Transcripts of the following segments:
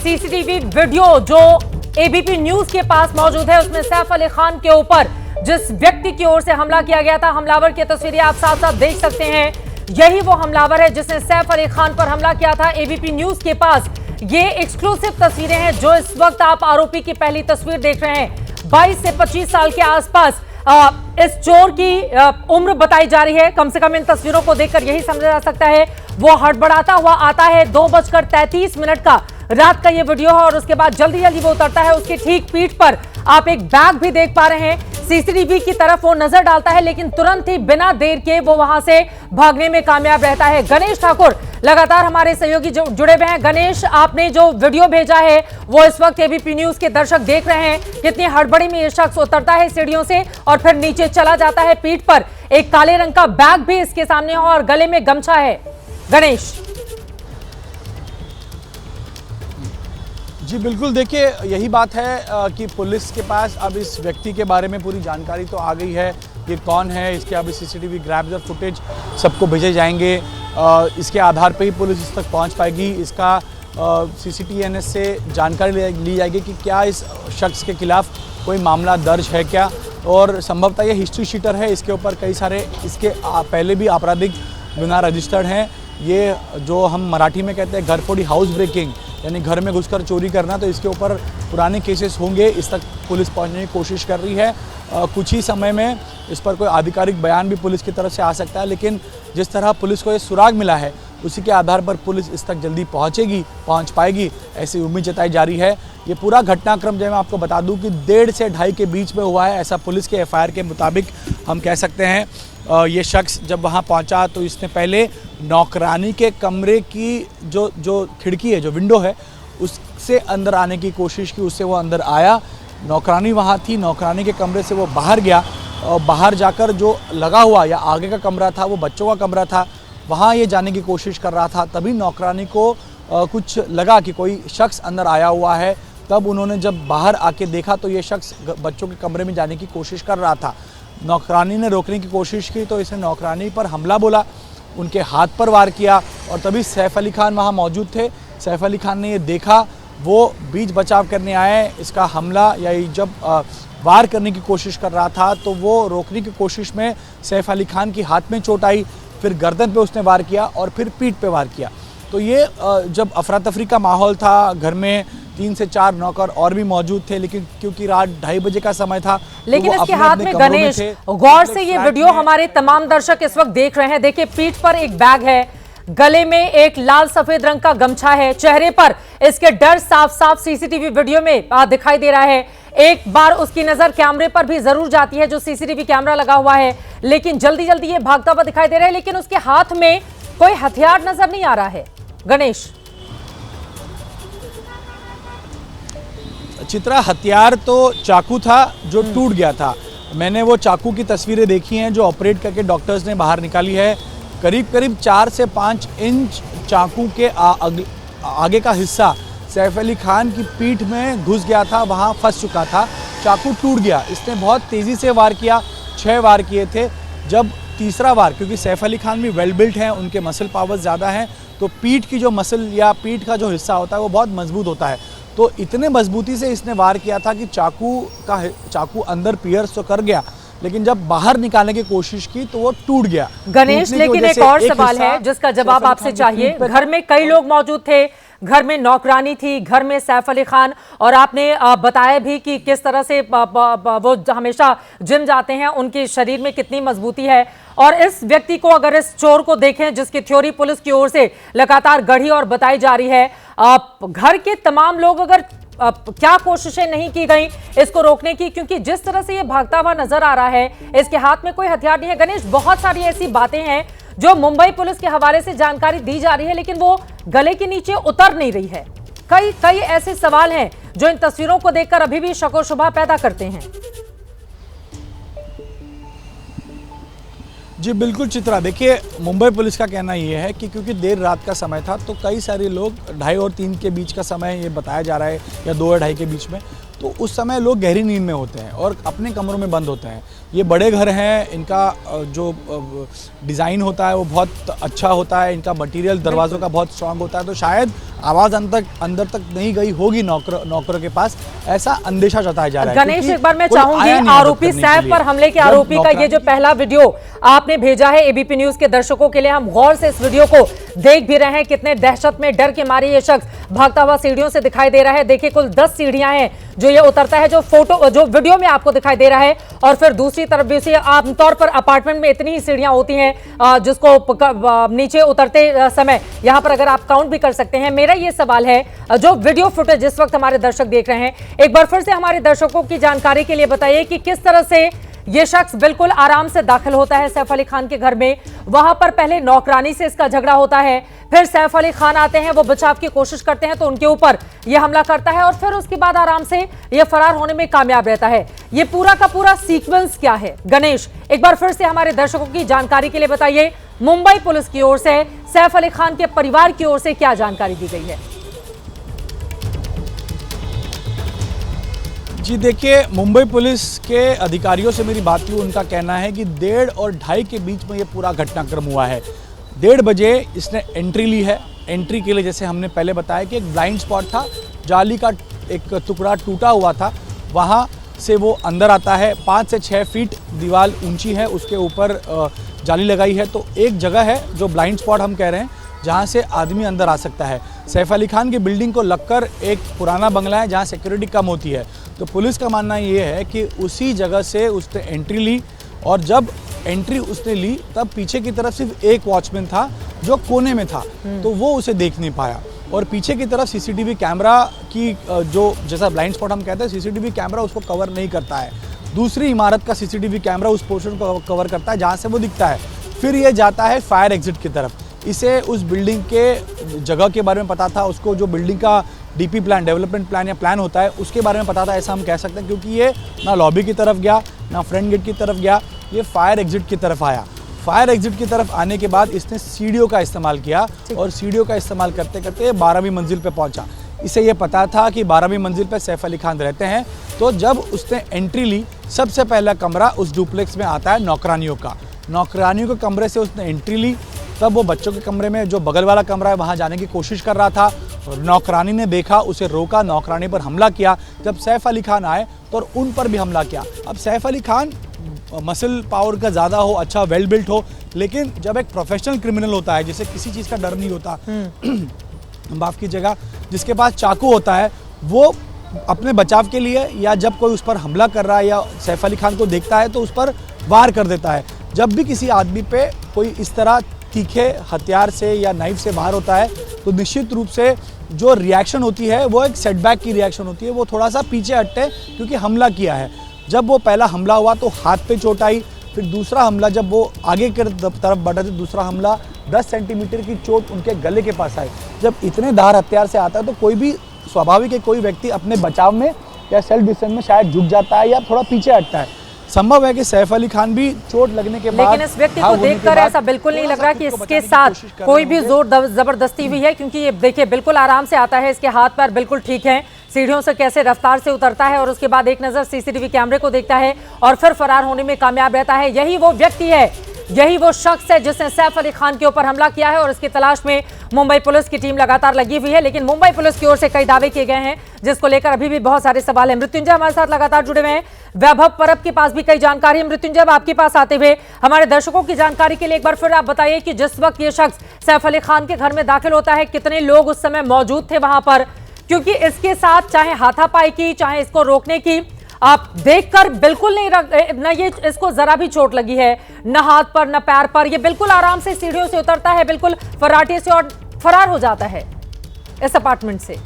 CCTV video जो ABP news के पास मौजूद है, उसमें सैफ अली खान के ऊपर जिस व्यक्ति की ओर से हमला किया गया था, हमलावर की तस्वीरें आप साथ साथ देख सकते हैं। यही वो हमलावर है जिसने सैफ अली खान पर हमला किया था। एबीपी न्यूज के पास ये एक्सक्लूसिव तस्वीरें हैं जो इस वक्त आप आरोपी की पहली तस्वीर देख रहे हैं। 22 से 25 साल के आसपास इस चोर की उम्र बताई जा रही है। कम से कम इन तस्वीरों को देखकर यही समझा जा सकता है। वो हड़बड़ाता हुआ आता है। 2:33 का रात का ये वीडियो है और उसके बाद जल्दी जल्दी वो उतरता है। उसकी ठीक पीठ पर आप एक बैग भी देख पा रहे हैं। सीसीटीवी की तरफ वो नजर डालता है, लेकिन तुरंत ही बिना देर के वो वहां से भागने में कामयाब रहता है। गणेश ठाकुर लगातार हमारे सहयोगी जो जुड़े हुए हैं। गणेश, आपने जो वीडियो भेजा है वो इस वक्त एबीपी न्यूज के दर्शक देख रहे हैं। कितनी हड़बड़ी में ये शख्स उतरता है सीढ़ियों से और फिर नीचे चला जाता है। पीठ पर एक काले रंग का बैग भी इसके सामने हो और गले में गमछा है। गणेश जी बिल्कुल, देखिए यही बात है कि पुलिस के पास अब इस व्यक्ति के बारे में पूरी जानकारी तो आ गई है। ये कौन है, इसके अब सीसीटीवी ग्रैब्स और फुटेज सबको भेजे जाएंगे। इसके आधार पे ही पुलिस इस तक पहुंच पाएगी। इसका सीसीटीएनएस से जानकारी ली जाएगी कि क्या इस शख्स के खिलाफ कोई मामला दर्ज है क्या, और संभवतः ये हिस्ट्री शीटर है। इसके ऊपर कई सारे इसके पहले भी आपराधिक गुनाह रजिस्टर्ड हैं। ये जो हम मराठी में कहते हैं घरफोड़ी, हाउस ब्रेकिंग, यानी घर में घुसकर चोरी करना, तो इसके ऊपर पुराने केसेस होंगे। इस तक पुलिस पहुंचने की कोशिश कर रही है। कुछ ही समय में इस पर कोई आधिकारिक बयान भी पुलिस की तरफ से आ सकता है, लेकिन जिस तरह पुलिस को ये सुराग मिला है उसी के आधार पर पुलिस इस तक जल्दी पहुंच पाएगी, ऐसी उम्मीद जताई जा रही है। ये पूरा घटनाक्रम जो मैं आपको बता दूं कि 1:30 से 2:30 के बीच में हुआ है, ऐसा पुलिस के एफआईआर के मुताबिक हम कह सकते हैं। ये शख्स जब वहाँ पहुँचा तो इसने पहले नौकरानी के कमरे की जो खिड़की है, जो विंडो है, उससे अंदर आने की कोशिश की। उससे वो अंदर आया, नौकरानी वहाँ थी, नौकरानी के कमरे से वो बाहर गया और बाहर जाकर जो लगा हुआ या आगे का कमरा था, वो बच्चों का कमरा था, वहाँ ये जाने की कोशिश कर रहा था। तभी नौकरानी को कुछ लगा कि कोई शख्स अंदर आया हुआ है। तब उन्होंने जब बाहर आके देखा तो ये शख्स बच्चों के कमरे में जाने की कोशिश कर रहा था। नौकरानी ने रोकने की कोशिश की तो इसने नौकरानी पर हमला बोला, उनके हाथ पर वार किया, और तभी सैफ अली खान वहाँ मौजूद थे। सैफ अली खान ने ये देखा, वो बीच बचाव करने आए। इसका हमला या जब वार करने की कोशिश कर रहा था तो वो रोकने की कोशिश में सैफ अली खान की हाथ में चोट आई, फिर गर्दन पे उसने वार किया और फिर पीठ पे वार किया। तो ये जब अफरा तफरी का माहौल था, घर में 3 से 4 नौकर और भी मौजूद थे, लेकिन क्योंकि रात 2:30 बजे का समय था, लेकिन तो इसके हाथ में गणेश, गौर से ये वीडियो हमारे तमाम दर्शक इस वक्त देख रहे हैं। देखिए, पीठ पर एक बैग है, गले में एक लाल सफेद रंग का गमछा है, चेहरे पर इसके डर साफ साफ सीसीटीवी वीडियो में दिखाई दे रहा है। एक बार उसकी नजर कैमरे पर भी जरूर जाती है, जो सीसीटीवी कैमरा लगा हुआ है, लेकिन जल्दी जल्दी ये भागता हुआ दिखाई दे रहा है। लेकिन उसके हाथ में कोई हथियार नजर नहीं आ रहा है। गणेश, चित्रा, हथियार तो चाकू था जो टूट गया था। मैंने वो चाकू की तस्वीरें देखी हैं जो ऑपरेट करके डॉक्टर्स ने बाहर निकाली है। करीब करीब 4 से 5 इंच चाकू के आगे का हिस्सा सैफ अली खान की पीठ में घुस गया था, वहाँ फंस चुका था। चाकू टूट गया। इसने बहुत तेज़ी से वार किया, 6 वार किए थे। जब तीसरा वार, क्योंकि सैफ अली खान भी वेल बिल्ट हैं, उनके मसल पावर्स ज़्यादा हैं, तो पीठ की जो मसल या पीठ का जो हिस्सा होता है वो बहुत मजबूत होता है। तो इतने मजबूती से इसने वार किया था कि चाकू अंदर पियर्स तो कर गया, लेकिन जब बाहर निकालने की कोशिश की तो वो टूट गया। गणेश, लेकिन एक और सवाल है जिसका जवाब आपसे चाहिए। घर में कई लोग मौजूद थे, घर में नौकरानी थी, घर में सैफ अली खान, और आपने बताया भी कि किस तरह से वो हमेशा जिम जाते हैं, उनके शरीर में कितनी मजबूती है। और इस व्यक्ति को, अगर इस चोर को देखें जिसकी थ्योरी पुलिस की ओर से लगातार गढ़ी और बताई जा रही है, घर के तमाम लोग अगर क्या कोशिशें नहीं की गई इसको रोकने की, क्योंकि जिस तरह से ये भागता हुआ नजर आ रहा है, इसके हाथ में कोई हथियार नहीं है। गणेश, बहुत सारी ऐसी बातें हैं जो मुंबई पुलिस के हवाले से जानकारी दी जा रही है, लेकिन वो गले के नीचे उतर नहीं रही है। कई ऐसे सवाल हैं जो इन तस्वीरों को देखकर अभी भी शक और शुबा पैदा करते हैं। जी बिल्कुल चित्रा, देखिए मुंबई पुलिस का कहना ये है कि क्योंकि देर रात का समय था तो कई सारे लोग 2:30 और 3 के बीच का समय ये बताया जा रहा है, या 2 और 2:30 के बीच में, तो उस समय लोग गहरी नींद में होते हैं और अपने कमरों में बंद होते हैं। ये बड़े घर हैं, इनका जो डिज़ाइन होता है वो बहुत अच्छा होता है, इनका मटेरियल दरवाज़ों का बहुत स्ट्रांग होता है, तो शायद आवाज़ अंदर तक नहीं गई होगी नौकरों के पास, ऐसा अंदेशा जताया जा रहा है। गणेश, एक बार मैं चाहूंगी आरोपी सैफ पर हमले के आरोपी का ये जो पहला वीडियो आपने भेजा है एबीपी न्यूज के दर्शकों के लिए, हम गौर से इस वीडियो को देख भी रहे हैं। कितने दहशत में डर के मारे ये शख्स भागता हुआ सीढ़ियों से दिखाई दे रहा है। देखिए कुल 10 सीढ़ियां हैं जो ये उतरता है, जो वीडियो में आपको दिखाई दे रहा है। और फिर दूसरी तरफ भी आमतौर पर अपार्टमेंट में इतनी ही सीढ़ियां होती हैं जिसको नीचे उतरते समय यहां पर अगर आप काउंट भी कर सकते हैं। मेरा ये सवाल है, जो वीडियो फुटेज जिस वक्त हमारे दर्शक देख रहे हैं, एक बार फिर से हमारे दर्शकों की जानकारी के लिए बताइए कि किस तरह से ये शख्स बिल्कुल आराम से दाखिल होता है सैफ अली खान के घर में। वहां पर पहले नौकरानी से इसका झगड़ा होता है, फिर सैफ अली खान आते हैं, वो बचाव की कोशिश करते हैं तो उनके ऊपर ये हमला करता है और फिर उसके बाद आराम से ये फरार होने में कामयाब रहता है। ये पूरा का पूरा सीक्वेंस क्या है? गणेश, एक बार फिर से हमारे दर्शकों की जानकारी के लिए बताइए, मुंबई पुलिस की ओर से सैफ अली खान के परिवार की ओर से क्या जानकारी दी गई है? जी देखिए, मुंबई पुलिस के अधिकारियों से मेरी बात हुई, उनका कहना है कि 1:30 और 2:30 के बीच में ये पूरा घटनाक्रम हुआ है। 1:30 बजे इसने एंट्री ली है। एंट्री के लिए जैसे हमने पहले बताया कि एक ब्लाइंड स्पॉट था, जाली का एक टुकड़ा टूटा हुआ था, वहाँ से वो अंदर आता है। 5 से 6 फीट दीवार ऊंची है, उसके ऊपर जाली लगाई है। तो एक जगह है जो ब्लाइंड स्पॉट हम कह रहे हैं, जहाँ से आदमी अंदर आ सकता है। सैफ अली खान की बिल्डिंग को लगकर एक पुराना बंगला है जहाँ सिक्योरिटी कम होती है। तो पुलिस का मानना ये है कि उसी जगह से उसने एंट्री ली और जब एंट्री उसने ली तब पीछे की तरफ सिर्फ एक वॉचमैन था जो कोने में था, तो वो उसे देख नहीं पाया। और पीछे की तरफ सीसीटीवी कैमरा की जो जैसा ब्लाइंड स्पॉट हम कहते हैं, सीसीटीवी कैमरा उसको कवर नहीं करता है। दूसरी इमारत का सीसीटीवी कैमरा उस पोर्शन को कवर करता है जहाँ से वो दिखता है। फिर ये जाता है फायर एग्जिट की तरफ। इसे उस बिल्डिंग के जगह के बारे में पता था, उसको जो बिल्डिंग का डीपी प्लान, डेवलपमेंट प्लान या प्लान होता है उसके बारे में पता था, ऐसा हम कह सकते हैं। क्योंकि ये ना लॉबी की तरफ गया ना फ्रंट गेट की तरफ गया, ये फायर एग्जिट की तरफ आया। फायर एग्जिट की तरफ आने के बाद इसने सीढ़ियों का इस्तेमाल किया और सीढ़ियों का इस्तेमाल करते करते 12वीं मंजिल पे पहुंचा। इसे ये पता था कि 12वीं मंजिल पे सैफ अली खान रहते हैं। तो जब उसने एंट्री ली, सबसे पहला कमरा उस डुप्लेक्स में आता है नौकरानियों का। नौकरानियों के कमरे से उसने एंट्री ली, तब वो बच्चों के कमरे में जो बगल वाला कमरा है वहाँ जाने की कोशिश कर रहा था। नौकरानी ने देखा, उसे रोका, नौकरानी पर हमला किया। जब सैफ अली खान आए तो उन पर भी हमला किया। अब सैफ अली खान मसल पावर का ज़्यादा हो, अच्छा वेल बिल्ट हो, लेकिन जब एक प्रोफेशनल क्रिमिनल होता है जिसे किसी चीज़ का डर नहीं होता, माफ़ कीजिएगा, जिसके पास चाकू होता है, वो अपने बचाव के लिए या जब कोई उस पर हमला कर रहा है या सैफ अली खान को देखता है तो उस पर वार कर देता है। जब भी किसी आदमी पे कोई इस तरह तीखे हथियार से या नाइफ से वार होता है तो निश्चित रूप से जो रिएक्शन होती है वो एक सेटबैक की रिएक्शन होती है, वो थोड़ा सा पीछे हटते हैं क्योंकि हमला किया है। जब वो पहला हमला हुआ तो हाथ पे चोट आई, फिर दूसरा हमला जब वो आगे की तरफ बढ़ा तो दूसरा हमला 10 सेंटीमीटर की चोट उनके गले के पास आई। जब इतने धार हथियार से आता है तो कोई भी स्वाभाविक है, कोई व्यक्ति अपने बचाव में या सेल्फ डिफेंस में शायद झुक जाता है या थोड़ा पीछे हटता है। संभव है कि सैफ अली खान भी चोट लगने के बाद, लेकिन इस व्यक्ति को देखकर ऐसा बिल्कुल नहीं लग रहा कि इसके साथ कोई भी जोर जबरदस्ती हुई है, क्योंकि ये देखिए बिल्कुल आराम से आता है, इसके हाथ पैर बिल्कुल ठीक हैं, सीढ़ियों से कैसे रफ्तार से उतरता है और उसके बाद एक नजर सीसीटीवी कैमरे को देखता है और फिर फरार होने में कामयाब रहता है। यही वो व्यक्ति है, यही वो शख्स है जिसने सैफ अली खान के ऊपर हमला किया है और इसकी तलाश में मुंबई पुलिस की टीम लगातार लगी हुई है। लेकिन मुंबई पुलिस की ओर से कई दावे किए गए हैं जिसको लेकर अभी भी बहुत सारे सवाल हैं। मृत्युंजय हमारे साथ लगातार जुड़े हुए हैं, वैभव परब के पास भी कई जानकारी है। मृत्युंजय, आपके पास आते हुए हमारे दर्शकों की जानकारी के लिए एक बार फिर आप बताइए कि जिस वक्त ये शख्स सैफ अली खान के घर में दाखिल होता है, कितने लोग उस समय मौजूद थे वहां पर? क्योंकि इसके साथ चाहे हाथापाई की, चाहे इसको रोकने की, आप देखकर बिल्कुल नहीं न ये इसको जरा भी चोट लगी है, न हाथ पर न पैर पर। ये बिल्कुल आराम से सीढ़ियों से उतरता है, बिल्कुल फराटे से, और फरार हो जाता है इस अपार्टमेंट से।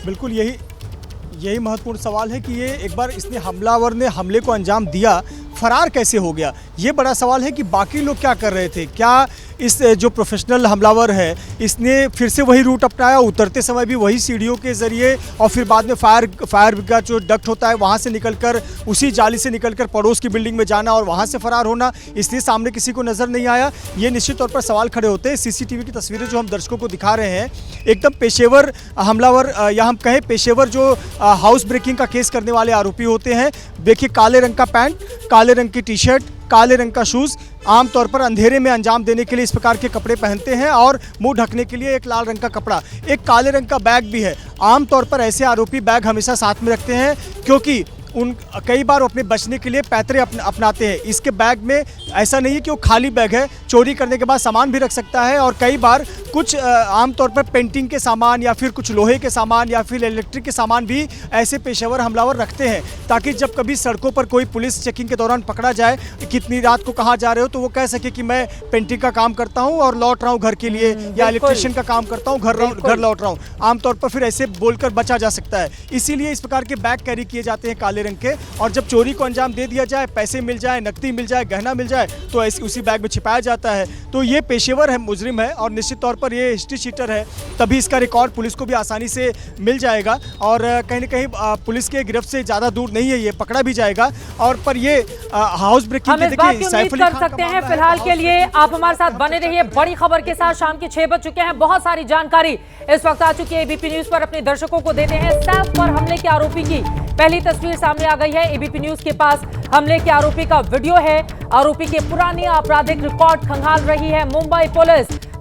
बिल्कुल यही महत्वपूर्ण सवाल है कि ये एक बार इसने हमलावर ने हमले को अंजाम दिया, फरार कैसे हो गया? ये बड़ा सवाल है कि बाकी लोग क्या कर रहे थे। क्या इस जो प्रोफेशनल हमलावर है इसने फिर से वही रूट अपनाया, उतरते समय भी वही सीढ़ियों के ज़रिए और फिर बाद में फायर का जो डक्ट होता है वहाँ से निकलकर, उसी जाली से निकलकर पड़ोस की बिल्डिंग में जाना और वहाँ से फरार होना, इसलिए सामने किसी को नज़र नहीं आया? ये निश्चित तौर पर सवाल खड़े होते हैं। सीसीटीवी की तस्वीरें जो हम दर्शकों को दिखा रहे हैं, एकदम पेशेवर हमलावर या हम कहें पेशेवर जो हाउस ब्रेकिंग का केस करने वाले आरोपी होते हैं। देखिए, काले रंग का पैंट, काले रंग की टी शर्ट, काले रंग का शूज़, आमतौर पर अंधेरे में अंजाम देने के लिए इस प्रकार के कपड़े पहनते हैं और मुंह ढकने के लिए एक लाल रंग का कपड़ा, एक काले रंग का बैग भी है। आमतौर पर ऐसे आरोपी बैग हमेशा साथ में रखते हैं क्योंकि कई बार वो अपने बचने के लिए पैतरे अपनाते हैं। इसके बैग में ऐसा नहीं है कि वो खाली बैग है, चोरी करने के बाद सामान भी रख सकता है और कई बार कुछ आमतौर पर पेंटिंग के सामान या फिर कुछ लोहे के सामान या फिर इलेक्ट्रिक के सामान भी ऐसे पेशेवर हमलावर रखते हैं, ताकि जब कभी सड़कों पर कोई पुलिस चेकिंग के दौरान पकड़ा जाए, कितनी रात को कहाँ जा रहे हो, तो वो कह सके कि मैं पेंटिंग का काम करता हूँ और लौट रहा हूँ घर के लिए, या इलेक्ट्रिशियन का काम करता हूँ घर लौट रहा हूँ। आमतौर पर फिर ऐसे बोलकर बचा जा सकता है। इसीलिए इस प्रकार के बैग कैरी किए जाते हैं काले रंग के, और जब चोरी को अंजाम दे दिया जाए, पैसे मिल जाए, नकदी मिल जाए, गहना मिल जाए, तो ऐसे उसी बैग में छिपाया जाता है। तो ये पेशेवर है, मुजरिम है और निश्चित तौर पर ये हिस्ट्री शीटर है, तभी इसका रिकॉर्ड पुलिस को भी आसानी से मिल जाएगा और कहीं ना कहीं पुलिस के गिरफ्त से ज़्यादा दूर नहीं है, ये पकड़ा भी जाएगा। और पर ये हाउस ब्रेकिंग हम इस बात की उम्मीद कर सकते हैं। फिलहाल के लिए आप हमारे साथ बने रहिए। बड़ी खबर के साथ शाम के 6 बज चुके हैं, बहुत सारी जानकारी इस वक्त आ चुकी है। एबीपी न्यूज पर अपने दर्शकों को देते हैं। सैफ पर हमले के आरोपी की पहली तस्वीर सामने आ गई है। एबीपी न्यूज के पास हमले के आरोपी का वीडियो है। आरोपी के पुरानी आपराधिक रिकॉर्ड खंगाल रही है मुंबई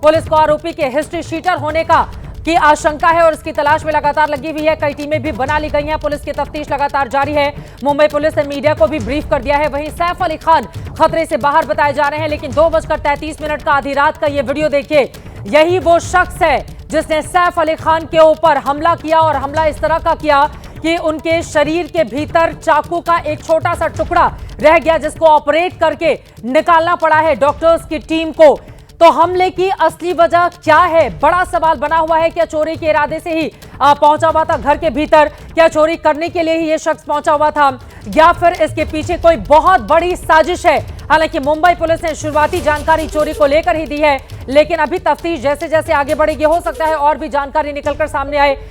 पुलिस को आरोपी के हिस्ट्री शीटर होने की आशंका है और इसकी तलाश में लगातार लगी हुई है। कई टीमें भी बना ली गई हैं। पुलिस की तफ्तीश लगातार जारी है। मुंबई पुलिस ने मीडिया को भी ब्रीफ कर दिया है। वहीं सैफ अली खान खतरे से बाहर बताए जा रहे हैं, लेकिन 2:33 का आधी रात का ये वीडियो देखिए। यही वो शख्स है जिसने सैफ अली खान के ऊपर हमला किया और हमला इस तरह का किया कि उनके शरीर के भीतर चाकू का एक छोटा सा टुकड़ा रह गया, जिसको ऑपरेट करके निकालना पड़ा है डॉक्टर्स की टीम को। तो हमले की असली वजह क्या है, बड़ा सवाल बना हुआ है। क्या चोरी के इरादे से ही पहुंचा हुआ था घर के भीतर? क्या चोरी करने के लिए ही यह शख्स पहुंचा हुआ था, या फिर इसके पीछे कोई बहुत बड़ी साजिश है? हालांकि मुंबई पुलिस ने शुरुआती जानकारी चोरी को लेकर ही दी है, लेकिन अभी तफ्तीश जैसे जैसे आगे बढ़ेगी, हो सकता है और भी जानकारी निकलकर सामने आए।